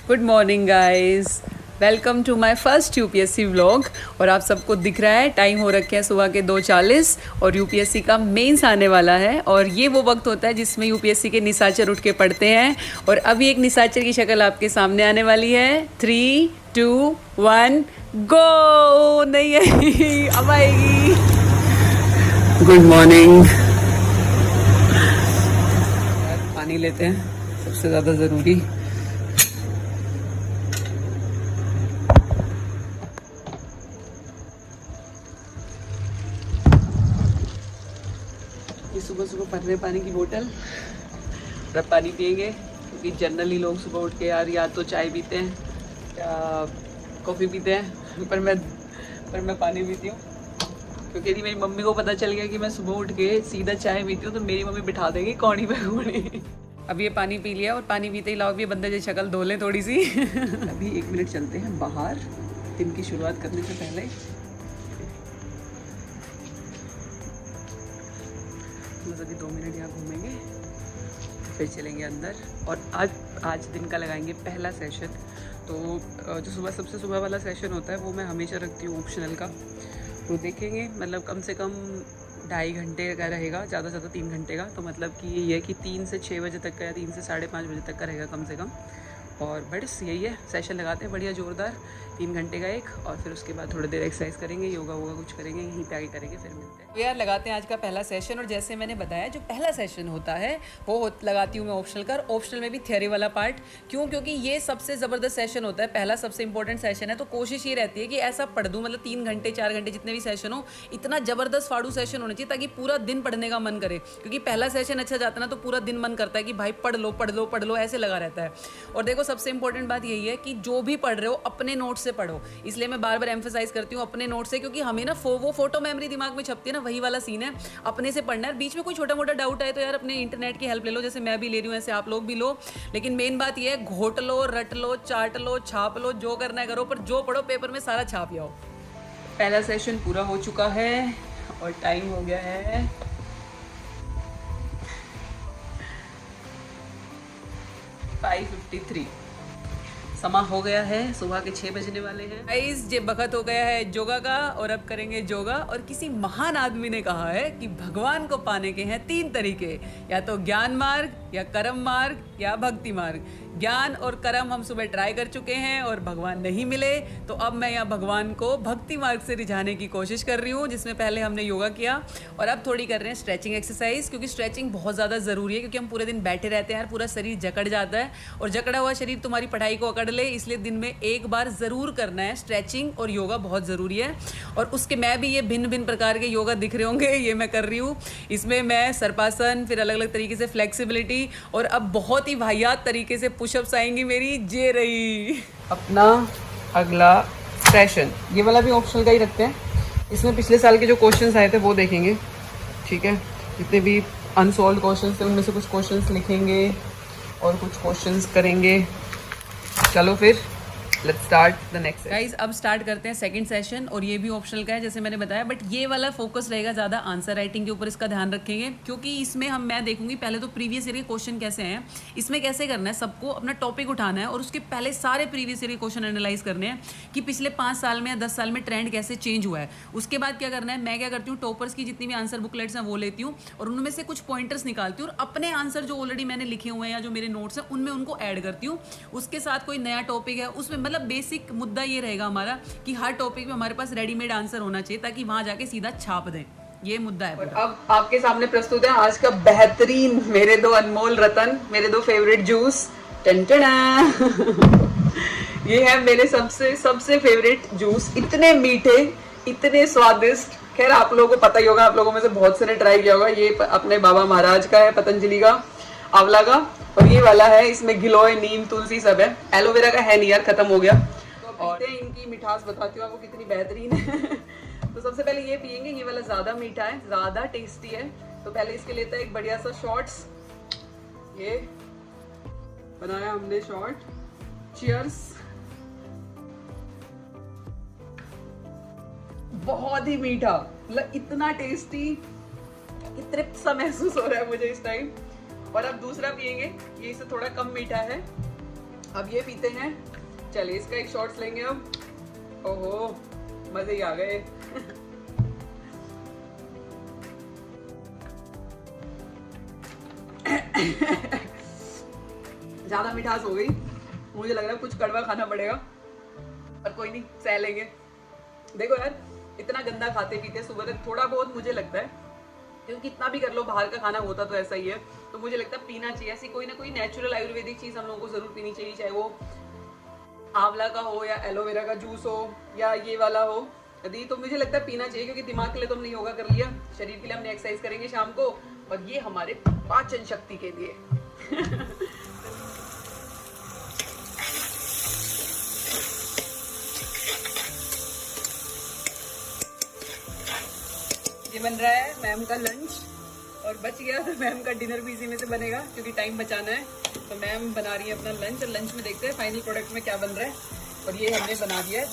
Good morning guys, welcome to my first UPSC vlog. और आप सबको दिख रहा है टाइम हो रखे हैं सुबह के 2:40 और यूपीएससी का मेंस आने वाला है। और ये वो वक्त होता है जिसमें यूपीएससी के निशाचर उठ के पढ़ते हैं। और अभी एक निशाचर की शक्ल आपके सामने आने वाली है। 3, 2, 1 गो। नहीं आई, अब आएगी। Good morning. पानी लेते हैं, सबसे ज़्यादा ज़रूरी। ये सुबह सुबह भर रहे पानी की बोतल। अब पानी पियेंगे क्योंकि जनरली लोग सुबह उठ के यार या तो चाय पीते हैं या कॉफ़ी पीते हैं, पर मैं पानी पीती हूँ क्योंकि यदि मेरी मम्मी को पता चल गया कि मैं सुबह उठ के सीधा चाय पीती हूँ तो मेरी मम्मी बिठा देगी कौड़ी पे कौड़ी। अब ये पानी पी लिया और पानी पीते ही लाओ भी बंदे जैसी शक्ल धो लें थोड़ी सी। अभी 1 मिनट चलते हैं बाहर दिन की शुरुआत करने से पहले। अभी 2 मिनट यहाँ घूमेंगे फिर चलेंगे अंदर। और आज दिन का लगाएंगे पहला सेशन। तो जो सबसे सुबह वाला सेशन होता है वो मैं हमेशा रखती हूँ ऑप्शनल का। तो देखेंगे मतलब कम से कम 2.5 घंटे का रहेगा, ज़्यादा से ज़्यादा 3 घंटे का। तो मतलब कि ये है कि 3 से 6 बजे तक का या 3 से 5:30 बजे तक का रहेगा कम से कम। और बस यही है, सेशन लगाते हैं बढ़िया जोरदार 3 घंटे का एक। और फिर उसके बाद थोड़ी देर एक्सरसाइज करेंगे, योगा वोगा कुछ करेंगे, यहीं पे आगे करेंगे, फिर मिलते हैं। तो यार लगाते हैं आज का पहला सेशन। और जैसे मैंने बताया जो पहला सेशन होता है वो लगाती हूँ मैं ऑप्शनल का। ऑप्शनल में भी थियरी वाला पार्ट। क्यों? क्योंकि ये सबसे ज़बरदस्त सेशन होता है, पहला सबसे इंपॉर्टेंट सेशन है। तो कोशिश ये रहती है कि ऐसा पढ़ दूँ, मतलब 3 घंटे 4 घंटे जितने भी सेशन हो, इतना ज़बरदस्त फाड़ू सेशन होना चाहिए ताकि पूरा दिन पढ़ने का मन करे। क्योंकि पहला सेशन अच्छा जाता है ना तो पूरा दिन मन करता है कि भाई पढ़ लो पढ़ लो पढ़ लो, ऐसे लगा रहता है। और देखो सबसे इंपॉर्टेंट बात यही है कि जो भी पढ़ रहे हो अपने नोट से पढ़ो। इसलिए मैं बार बार एम्फेसाइज करती हूँ अपने नोट से, क्योंकि हमें ना वो फोटो मेमोरी दिमाग में छपती है ना, वही वाला सीन है। अपने से पढ़ना है। बीच में कोई छोटा मोटा डाउट आए तो यार अपने इंटरनेट की हेल्प ले लो, जैसे मैं भी ले रही हूँ ऐसे आप लोग भी लो। लेकिन मेन बात यह है घोट लो, रट लो, चाट लो, छाप लो, जो करना है करो, पर जो पढ़ो पेपर में सारा छाप आओ। पहला सेशन पूरा हो चुका है और टाइम हो गया है 5:53। समा हो गया है, सुबह के 6 बजने वाले हैं। गाइस ये वक्त हो गया है योगा का और अब करेंगे योगा। और किसी महान आदमी ने कहा है कि भगवान को पाने के हैं 3 तरीके, या तो ज्ञान मार्ग या कर्म मार्ग या भक्ति मार्ग। ज्ञान और कर्म हम सुबह ट्राई कर चुके हैं और भगवान नहीं मिले, तो अब मैं यहाँ भगवान को भक्ति मार्ग से रिझाने की कोशिश कर रही हूँ, जिसमें पहले हमने योगा किया और अब थोड़ी कर रहे हैं स्ट्रेचिंग एक्सरसाइज। क्योंकि स्ट्रेचिंग बहुत ज़्यादा ज़रूरी है, क्योंकि हम पूरे दिन बैठे रहते हैं यार, पूरा शरीर जकड़ जाता है और जकड़ा हुआ शरीर तुम्हारी पढ़ाई को अकड़ ले। इसलिए दिन में एक बार ज़रूर करना है स्ट्रेचिंग और योगा, बहुत ज़रूरी है। और उसके मैं भी ये भिन्न भिन्न प्रकार के योगा दिख रहे होंगे, ये मैं कर रही हूँ। इसमें मैं सर्पासन, फिर अलग अलग तरीके से फ्लेक्सिबिलिटी, और अब बहुत ही वाहियात तरीके से पुशअप्स आएंगी मेरी। जे रही अपना अगला सेशन। ये वाला भी ऑप्शनल का ही रखते हैं। इसमें पिछले साल के जो क्वेश्चंस आए थे वो देखेंगे, ठीक है। जितने भी अनसॉल्व क्वेश्चंस थे उनमें से कुछ क्वेश्चंस लिखेंगे और कुछ क्वेश्चंस करेंगे। चलो फिर let's start the next guys. अब स्टार्ट करते हैं सेकंड सेशन। और ये भी ऑप्शनल का है जैसे मैंने बताया, बट ये वाला फोकस रहेगा ज़्यादा आंसर राइटिंग के ऊपर, इसका ध्यान रखेंगे। क्योंकि इसमें मैं देखूंगी पहले तो प्रीवियस ईयर के क्वेश्चन कैसे हैं। इसमें कैसे करना है, सबको अपना टॉपिक उठाना है और उसके पहले सारे प्रीवियस ईयर के क्वेश्चन एनालाइज करने हैं कि पिछले 5 साल में या 10 साल में ट्रेंड कैसे चेंज हुआ है। उसके बाद क्या करना है, मैं क्या करती हूँ, टॉपर्स की जितनी भी आंसर बुकलेट्स हैं वो लेती हूँ और उनमें से कुछ पॉइंटर्स निकालती हूँ और अपने आंसर जो ऑलरेडी मैंने लिखे हुए हैं या जो मेरे नोट्स हैं उनमें उनको ऐड करती हूँ। उसके साथ कोई नया टॉपिक है उसमें, मतलब बेसिक मुद्दा ये रहेगा हमारा कि हर टॉपिक में हमारे पास रेडीमेड आंसर होना चाहिए ताकि वहां जाके सीधा छाप दें। ये मुद्दा है। और अब आपके सामने प्रस्तुत है आज का बेहतरीन, मेरे 2 अनमोल रतन, मेरे 2 फेवरेट जूस। ये है मेरे सबसे फेवरेट जूस। इतने मीठे, इतने स्वादिष्ट। खैर आप लोगों को पता ही होगा, आप लोगों में से बहुत से ने ट्राई किया होगा। ये अपने बाबा महाराज का है, पतंजलि का, आंवला का। और ये वाला है, इसमें गिलोय, नीम, तुलसी सब है। एलोवेरा का है नहीं यार, खत्म हो गया। और इनकी मिठास बताती हूँ आपको कितनी बेहतरीन है। तो सबसे पहले ये पियेंगे, ये वाला ज्यादा मीठा है, ज्यादा टेस्टी है। तो पहले इसके लेते हैं एक बढ़िया सा शॉट्स। ये बनाया हमने शॉट। चीयर्स। बहुत ही मीठा, मतलब इतना टेस्टी, तृप्त सा महसूस हो रहा है मुझे इस टाइम। और अब दूसरा पियेंगे, ये इससे थोड़ा कम मीठा है। अब ये पीते हैं। चलिए इसका एक शॉट्स लेंगे अब। ओहो मजे ही आ गए। ज्यादा मिठास हो गई, मुझे लग रहा है कुछ कड़वा खाना पड़ेगा, पर कोई नहीं, सह लेंगे। देखो यार, इतना गंदा खाते पीते सुबह तक थोड़ा बहुत मुझे लगता है, क्योंकि कितना भी कर लो बाहर का खाना होता तो ऐसा ही है, तो मुझे लगता है पीना चाहिए ऐसी कोई ना कोई नेचुरल आयुर्वेदिक चीज हम लोगों को जरूर पीनी चाहिए, चाहे वो आंवला का हो या एलोवेरा का जूस हो या ये वाला हो, यदि तो मुझे लगता है पीना चाहिए, क्योंकि दिमाग के लिए तो हमने योगा कर लिया, शरीर के लिए हमने एक्सरसाइज करेंगे शाम को, और ये हमारे पाचन शक्ति के लिए। ये बन रहा है मैम का लंच, और बच गया तो मैम का डिनर भी इसी में से बनेगा, क्योंकि टाइम बचाना है। तो मैम बना रही है अपना लंच, और लंच में देखते हैं फाइनल प्रोडक्ट में क्या बन रहा है। और ये हमने बना दिया है,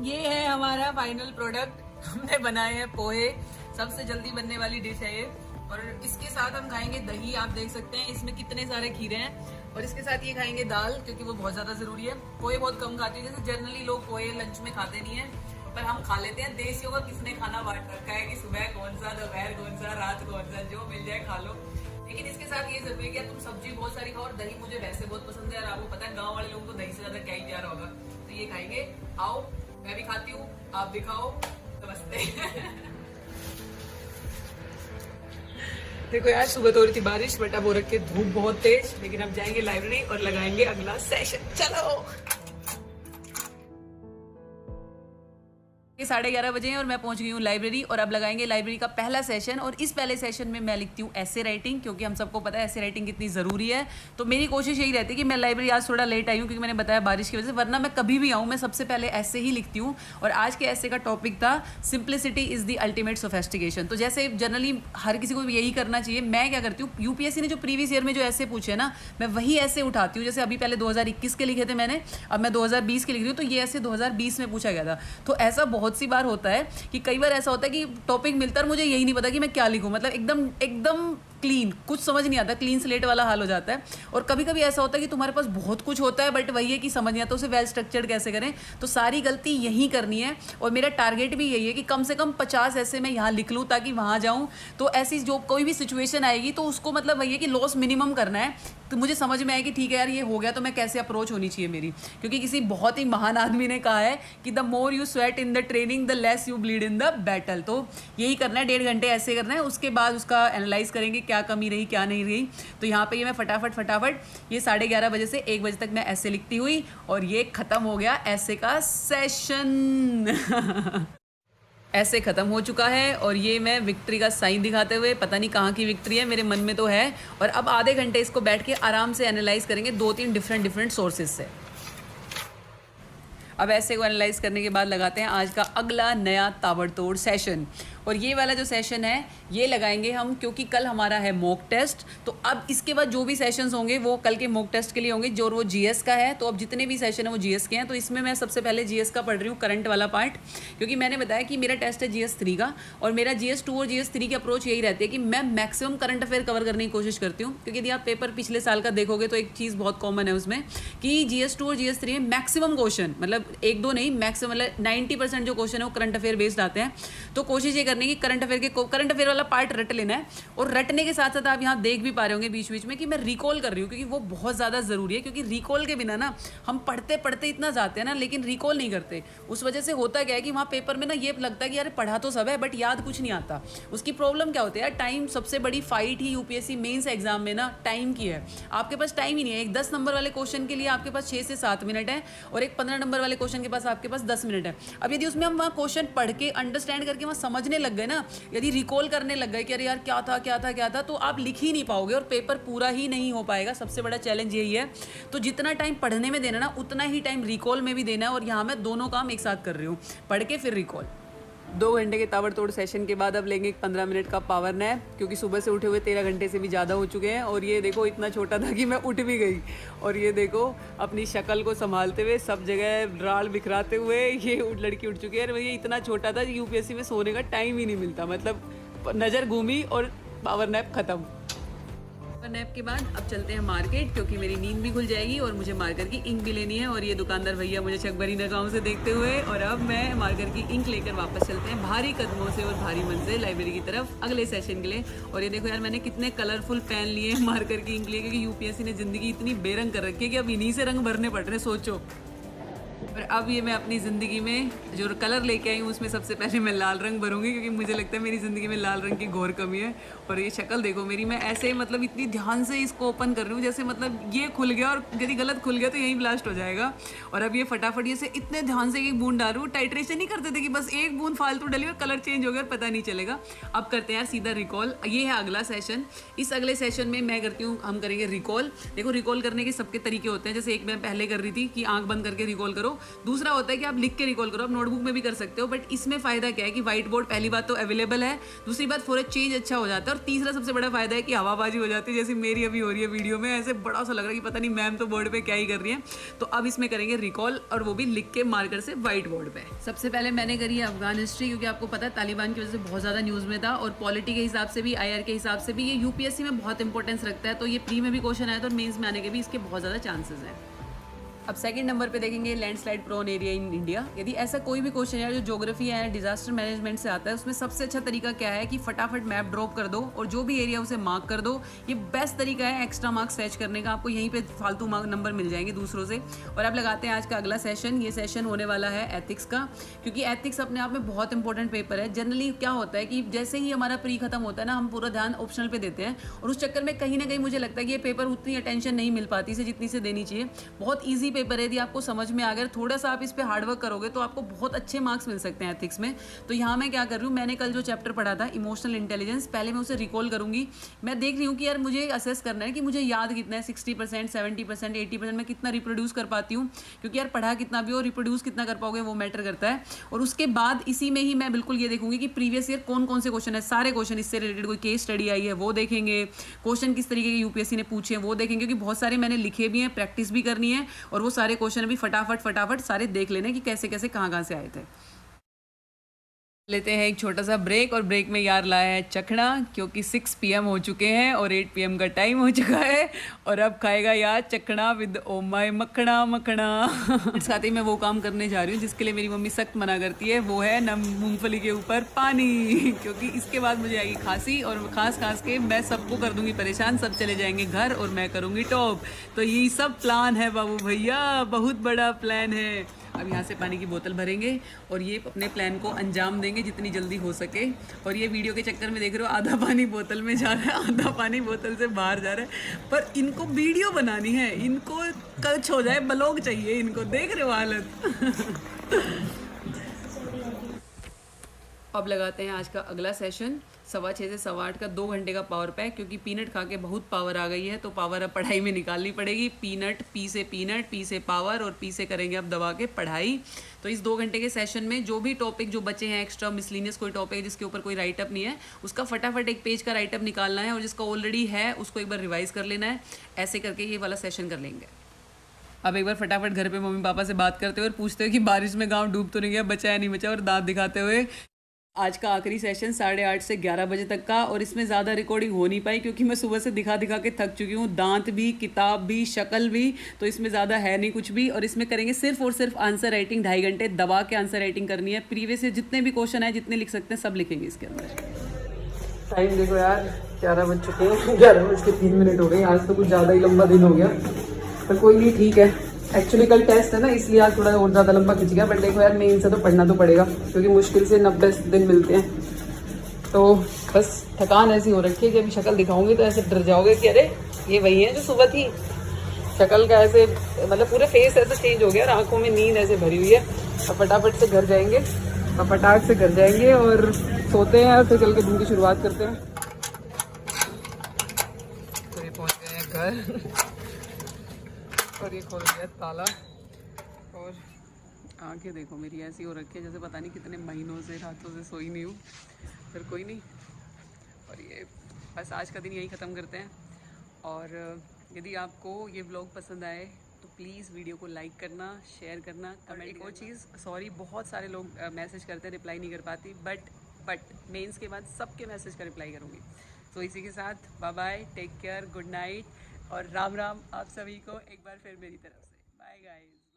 ये है हमारा फाइनल प्रोडक्ट। हमने बनाए हैं पोहे, सबसे जल्दी बनने वाली डिश है ये। और इसके साथ हम खाएंगे दही, आप देख सकते हैं इसमें कितने सारे खीरे हैं। और इसके साथ ये खाएंगे दाल, क्योंकि वो बहुत ज्यादा जरूरी है। पोहे बहुत कम खाते हैं, जैसे जनरली लोग पोहे लंच में खाते नहीं है, पर हम खा लेते हैं। देसियों का किसने खाना बांट रखा है कि सुबह कौन सा, दोपहर कौन सा, रात कौन सा, जो मिल जाए खा लो। लेकिन इसके साथ ये जरूरी है कि तुम सब्जी बहुत सारी खाओ, और दही मुझे वैसे बहुत पसंद है, और आपको पता है गांव वाले लोगों को दही से ज्यादा क्या ही प्यार होगा। तो ये खाएंगे, आओ मैं भी खाती हूँ, आप भी खाओ। नमस्ते। देखो यार, सुबह तो हो रही थी बारिश, बट अब हो रखी है धूप बहुत तेज, लेकिन अब जाएंगे लाइब्रेरी और लगाएंगे अगला सेशन। चलो 11:30 बजे हैं और मैं पहुंच गई हूँ लाइब्रेरी, और अब लगाएंगे लाइब्रेरी का पहला सेशन। और इस पहले सेशन में मैं लिखती हूँ ऐसे राइटिंग, क्योंकि हम सबको पता है ऐसे राइटिंग कितनी ज़रूरी है। तो मेरी कोशिश यही रहती है कि मैं लाइब्रेरी आज थोड़ा लेट आई हूँ, क्योंकि मैंने बताया बारिश की वजह से, वरना मैं कभी भी आऊँ मैं सबसे पहले ऐसे ही लिखती हूँ। और आज के ऐसे का टॉपिक था simplicity is the ultimate sophistication. तो जैसे जनरली हर किसी को यही करना चाहिए, मैं क्या करती हूँ, यूपीएससी ने जो प्रीवियस ईयर में जो ऐसे पूछे ना, मैं वही ऐसे उठाती हूँ। जैसे अभी पहले 2021 के लिखे थे मैंने, अब मैं 2020 के लिख रही हूँ, तो ये ऐसे 2020 में पूछा गया था। तो ऐसा बहुत सी बार होता है कि कई बार ऐसा होता है कि टॉपिक मिलता है और मुझे यही नहीं पता कि मैं क्या लिखूं, मतलब एकदम एकदम क्लीन, कुछ समझ नहीं आता, क्लीन स्लेट वाला हाल हो जाता है। और कभी कभी ऐसा होता है कि तुम्हारे पास बहुत कुछ होता है, बट वही है कि समझ नहीं आता उसे वेल स्ट्रक्चर्ड कैसे करें। तो सारी गलती यहीं करनी है, और मेरा टारगेट भी यही है कि कम से कम 50 ऐसे मैं यहाँ लिख लूँ, ताकि वहाँ जाऊँ तो ऐसी जो कोई भी सिचुएशन आएगी तो उसको मतलब वही है कि लॉस मिनिमम करना है। तो मुझे समझ में आए कि ठीक है यार, ये हो गया तो मैं कैसे अप्रोच होनी चाहिए मेरी। क्योंकि किसी बहुत ही महान आदमी ने कहा है कि the more you sweat in the training the less you bleed in the battle. तो यही करना है, 1.5 घंटे ऐसे करना है, उसके बाद उसका एनालाइज करेंगे क्या कमी रही क्या नहीं रही। तो यहाँ पे ये मैं फटाफट ये 11:30 बजे से 1 बजे तक मैं ऐसे लिखती हुई, और ये खत्म हो गया ऐसे का सेशन। ऐसे खत्म हो चुका है, और ये मैं विक्ट्री का साइन दिखाते हुए, पता नहीं कहाँ की विक्ट्री है, मेरे मन में तो है। और अब आधे घंटे इसको बैठ के आराम से एनालाइज करेंगे 2-3 डिफरेंट सोर्सेज से। अब ऐसे को एनालाइज करने के बाद लगाते हैं आज का अगला नया ताबड़तोड़ सेशन। और ये वाला जो सेशन है ये लगाएंगे हम, क्योंकि कल हमारा है मॉक टेस्ट। तो अब इसके बाद जो भी सेशंस होंगे वो कल के मॉक टेस्ट के लिए होंगे, जो वो जीएस का है। तो अब जितने भी सेशन है वो जीएस के हैं। तो इसमें मैं सबसे पहले जीएस का पढ़ रही हूँ, करंट वाला पार्ट, क्योंकि मैंने बताया कि मेरा टेस्ट है जीएस 3 का, और मेरा जीएस 2 और जीएस 3 की अप्रोच यही रहती है कि मैं मैक्सिमम करंट अफेयर कवर करने की कोशिश करती हूँ। क्योंकि यदि आप पेपर पिछले साल का देखोगे तो एक चीज़ बहुत कॉमन है उसमें, कि जीएस 2 और जीएस 3 में मैक्सिमम क्वेश्चन, मतलब 1-2 नहीं, मैक्सिमम मतलब 90% जो क्वेश्चन है वो करंट अफेयर बेस्ड आते हैं। तो कोशिश ये करने की करंट अफेयर वाला पार्ट रट लेना है। और रटने के साथ साथ आप यहाँ देख भी पा रहे होंगे बीच बीच में कि मैं रिकॉल कर रही हूँ, क्योंकि वो बहुत ज़्यादा ज़रूरी है। क्योंकि रिकॉल के बिना ना हम पढ़ते पढ़ते इतना जाते हैं ना, लेकिन रिकॉल नहीं करते। उस वजह से होता क्या है कि वहाँ पेपर में ना ये लगता है कि यार पढ़ा तो सब है, बट याद कुछ नहीं आता। उसकी प्रॉब्लम क्या होती है यार, टाइम सबसे बड़ी फाइट ही यूपीएससी मेंस एग्जाम में ना टाइम की है। आपके पास टाइम ही नहीं है। एक 10 नंबर वाले क्वेश्चन के लिए आपके पास 6 से 7 मिनट है, और एक 15 नंबर वाले क्वेश्चन के पास आपके पास 10 मिनट है। अब यदि उसमें हम वहाँ क्वेश्चन पढ़ के अंडरस्टैंड करके वहाँ समझने लग गए ना, यदि रिकॉल करने लग गए कि अरे यार क्या था, तो आप लिख ही नहीं पाओगे और पेपर पूरा ही नहीं हो पाएगा। सबसे बड़ा चैलेंज यही है। तो जितना टाइम पढ़ने में देना ना, उतना ही टाइम रिकॉल में भी देना है। और यहाँ मैं दोनों काम एक साथ कर रही हूँ, पढ़ के फिर रिकॉल। 2 घंटे के ताबड़तोड़ सेशन के बाद अब लेंगे 15 मिनट का पावर नैप, क्योंकि सुबह से उठे हुए 13 घंटे से भी ज़्यादा हो चुके हैं। और ये देखो इतना छोटा था कि मैं उठ भी गई, और ये देखो अपनी शक्ल को संभालते हुए, सब जगह राल बिखराते हुए ये लड़की उठ चुकी है। और ये इतना छोटा था कि यूपीएससी में सोने का टाइम ही नहीं मिलता, मतलब नज़र घूमी और पावर नैप खत्म। नैप के बाद अब चलते हैं मार्केट, क्योंकि मेरी नींद भी खुल जाएगी और मुझे मार्कर की इंक भी लेनी है। और ये दुकानदार भैया मुझे चकबरी नगाहों से देखते हुए, और अब मैं मार्कर की इंक लेकर वापस चलते हैं भारी कदमों से और भारी मन से लाइब्रेरी की तरफ अगले सेशन के लिए। और ये देखो यार, मैंने कितने कलरफुल पेन लिए मार्कर की इंक लिए, क्योंकि यूपीएससी ने जिंदगी इतनी बेरंग कर रखी है कि अब इन्हीं से रंग भरने पड़ रहे हैं, सोचो। और अब ये मैं अपनी ज़िंदगी में जो कलर लेके आई हूँ उसमें सबसे पहले मैं लाल रंग भरूंगी, क्योंकि मुझे लगता है मेरी ज़िंदगी में लाल रंग की घोर कमी है। और ये शक्ल देखो मेरी, मैं ऐसे मतलब इतनी ध्यान से इसको ओपन कर रही हूँ जैसे मतलब ये खुल गया और यदि गलत खुल गया तो यहीं ब्लास्ट हो जाएगा। और अब ये फटाफट ये से इतने ध्यान से एक बूंद डालूँ, टाइट्रेशन नहीं करते थे कि बस एक बूंद फालतू डली और कलर चेंज हो गया और पता नहीं चलेगा। अब करते हैं यार सीधा रिकॉल, ये है अगला सेशन। इस अगले सेशन में मैं करती हूँ, हम करेंगे रिकॉल। देखो रिकॉल करने के सबके तरीके होते हैं, जैसे एक मैं पहले कर रही थी कि आंख बंद करके रिकॉल करो, दूसरा होता है कि आप लिख के रिकॉल करो, आप नोटबुक में भी कर सकते हो। बट इसमें फायदा क्या है कि व्हाइट बोर्ड पहली बात तो अवेलेबल है, दूसरी बात फॉर चेंज अच्छा हो जाता है, और तीसरा सबसे बड़ा फायदा है कि हवाबाजी हो जाती है, जैसे मेरी अभी हो रही है वीडियो में। ऐसे बड़ा सा लग रहा है कि पता नहीं मैम तो बोर्ड पे क्या ही कर रही है। तो अब इसमें करेंगे रिकॉल, और वो भी लिख के मार्कर से व्हाइट बोर्ड पे। सबसे पहले मैंने करी है अफगान हिस्ट्री, क्योंकि आपको पता है तालिबान की वजह से बहुत ज़्यादा न्यूज़ में था, और पॉलिटी के हिसाब से भी, IR के हिसाब से भी ये यूपीएससी में बहुत इंपॉर्टेंस रखता है। तो ये प्री में भी क्वेश्चन आया था और मेंस में आने के भी इसके बहुत ज़्यादा चांसेस हैं। अब सेकंड नंबर पे देखेंगे landslide prone area in India. यदि ऐसा कोई भी क्वेश्चन है जो ज्योग्राफी है, डिजास्टर मैनेजमेंट से आता है, उसमें सबसे अच्छा तरीका क्या है कि फटाफट मैप ड्रॉप कर दो और जो भी एरिया उसे मार्क कर दो। ये बेस्ट तरीका है एक्स्ट्रा मार्क्स फैच करने का, आपको यहीं पे फालतू मार्क नंबर मिल जाएंगे दूसरों से। और अब लगाते हैं आज का अगला सेशन। ये सेशन होने वाला है एथिक्स का, क्योंकि एथिक्स अपने आप में बहुत इंपॉर्टेंट पेपर है। जनरली क्या होता है कि जैसे ही हमारा प्री खत्म होता है ना, हम पूरा ध्यान ऑप्शनल पे देते हैं, और उस चक्कर में कहीं ना कहीं मुझे लगता है कि ये पेपर उतनी अटेंशन नहीं मिल पाती से जितनी से देनी चाहिए। बहुत ईजी पेपर है, यदि आपको समझ में आ गया, थोड़ा सा आप इस पे हार्डवर्क करोगे तो आपको बहुत अच्छे मार्क्स मिल सकते हैं एथिक्स में। तो यहाँ मैं क्या कर रही हूँ, मैंने कल जो चैप्टर पढ़ा था इमोशनल इंटेलिजेंस, पहले मैं उसे रिकॉल करूंगी। मैं देख रही हूँ कि यार मुझे असेस करना है कि मुझे याद कितना है, 60%, 70%, 80% मैं कितना रिप्रोड्यूस कर पाती हूँ, क्योंकि यार पढ़ा कितना भी हो, रिप्रोड्यूस कितना कर पाओगे वो मैटर करता है। और उसके बाद इसी में ही मैं बिल्कुल ये देखूंगी कि प्रीवियस ईयर कौन कौन से क्वेश्चन है, सारे क्वेश्चन इससे रिलेटेड, कोई केस स्टडी आई है वो देखेंगे, क्वेश्चन किस तरीके के यूपीएससी ने पूछे वो देखेंगे, क्योंकि बहुत सारे मैंने लिखे भी हैं, प्रैक्टिस भी करनी है, और वो सारे क्वेश्चन अभी फटाफट सारे देख लेने कि कैसे कैसे कहाँ से आए थे। लेते हैं एक छोटा सा ब्रेक, और ब्रेक में यार लाया है चखना, क्योंकि 6 PM हो चुके हैं और 8 PM का टाइम हो चुका है, और अब खाएगा यार चखना विद ओ माय मखना मखना। साथ ही मैं वो काम करने जा रही हूँ जिसके लिए मेरी मम्मी सख्त मना करती है, वो है नम मूंगफली के ऊपर पानी, क्योंकि इसके बाद मुझे आएगी खांसी, और खांस के मैं सबको कर दूंगी परेशान, सब चले जाएंगे घर और मैं करूँगी टॉप। तो यही सब प्लान है बाबू भैया, बहुत बड़ा प्लान है। अब यहाँ से पानी की बोतल भरेंगे और ये अपने प्लान को अंजाम देंगे जितनी जल्दी हो सके। और ये वीडियो के चक्कर में देख रहे हो आधा पानी बोतल में जा रहा है, आधा पानी बोतल से बाहर जा रहा है, पर इनको वीडियो बनानी है, इनको कच हो जाए, ब्लॉग चाहिए इनको, देख रहे हो हालत। अब लगाते हैं आज का अगला सेशन, 6:15 से 8:15 का 2 घंटे का पावर पैक, क्योंकि पीनट खा के बहुत पावर आ गई है, तो पावर अब पढ़ाई में निकालनी पड़ेगी। पीनट, पी से पावर, और पी से करेंगे अब दबा के पढ़ाई। तो इस 2 घंटे के सेशन में जो भी टॉपिक जो बचे हैं, एक्स्ट्रा मिसलिनियस कोई टॉपिक है जिसके ऊपर कोई राइटअप नहीं है, उसका फटाफट एक पेज का राइटअप निकालना है, और जिसका ऑलरेडी है उसको एक बार रिवाइज कर लेना है। ऐसे करके ये वाला सेशन कर लेंगे। अब एक बार फटाफट घर पे मम्मी पापा से बात करते हुए और पूछते हुए कि बारिश में गाँव डूब तो नहीं गया, बचा या नहीं बचा, और दांत दिखाते हुए आज का आखिरी सेशन 8:30 से 11 बजे तक का। और इसमें ज़्यादा रिकॉर्डिंग हो नहीं पाई, क्योंकि मैं सुबह से दिखा के थक चुकी हूँ, दांत भी, किताब भी, शक्ल भी, तो इसमें ज़्यादा है नहीं कुछ भी। और इसमें करेंगे सिर्फ और सिर्फ आंसर राइटिंग, 2.5 घंटे दबा के आंसर राइटिंग करनी है। प्रीवियस से जितने भी क्वेश्चन है, जितने लिख सकते हैं सब लिखेंगे इसके अंदर। टाइम देखो यार, 11 बज चुके हैं, 11:03 हो गए। आज तो कुछ ज़्यादा ही लंबा दिन हो गया, पर कोई नहीं, ठीक है। एक्चुअली कल टेस्ट है ना, इसलिए आज थोड़ा और ज़्यादा लंबा खिंच गया, बट देखो यार मेन से तो पढ़ना तो पड़ेगा, क्योंकि मुश्किल से 90 दिन मिलते हैं। तो बस थकान ऐसी हो रखी है कि अभी शक्ल दिखाऊंगी तो ऐसे डर जाओगे कि अरे ये वही है जो सुबह थी। शक्ल का ऐसे मतलब पूरे फेस ऐसे चेंज हो गया, और आंखों में नींद ऐसे भरी हुई है। अब फटाफट से घर जाएंगे, और सोते हैं, और फिर कल के दिन की शुरुआत करते हैं। तो ये पहुँच गए हैं घर, और ये खोल दिया ताला, और आंखें देखो मेरी ऐसी हो रखी है जैसे पता नहीं कितने महीनों से, रातों से सोई नहीं हूँ, फिर कोई नहीं। और ये बस आज का दिन यही ख़त्म करते हैं। और यदि आपको ये व्लॉग पसंद आए तो प्लीज़ वीडियो को लाइक करना, शेयर करना, कमेंट। एक और चीज़, सॉरी बहुत सारे लोग मैसेज करते हैं, रिप्लाई नहीं कर पाती, बट मेंस के बाद सबके मैसेज का रिप्लाई करूँगी। तो इसी के साथ bye bye, take care, good night और राम राम आप सभी को एक बार फिर मेरी तरफ से। Bye guys.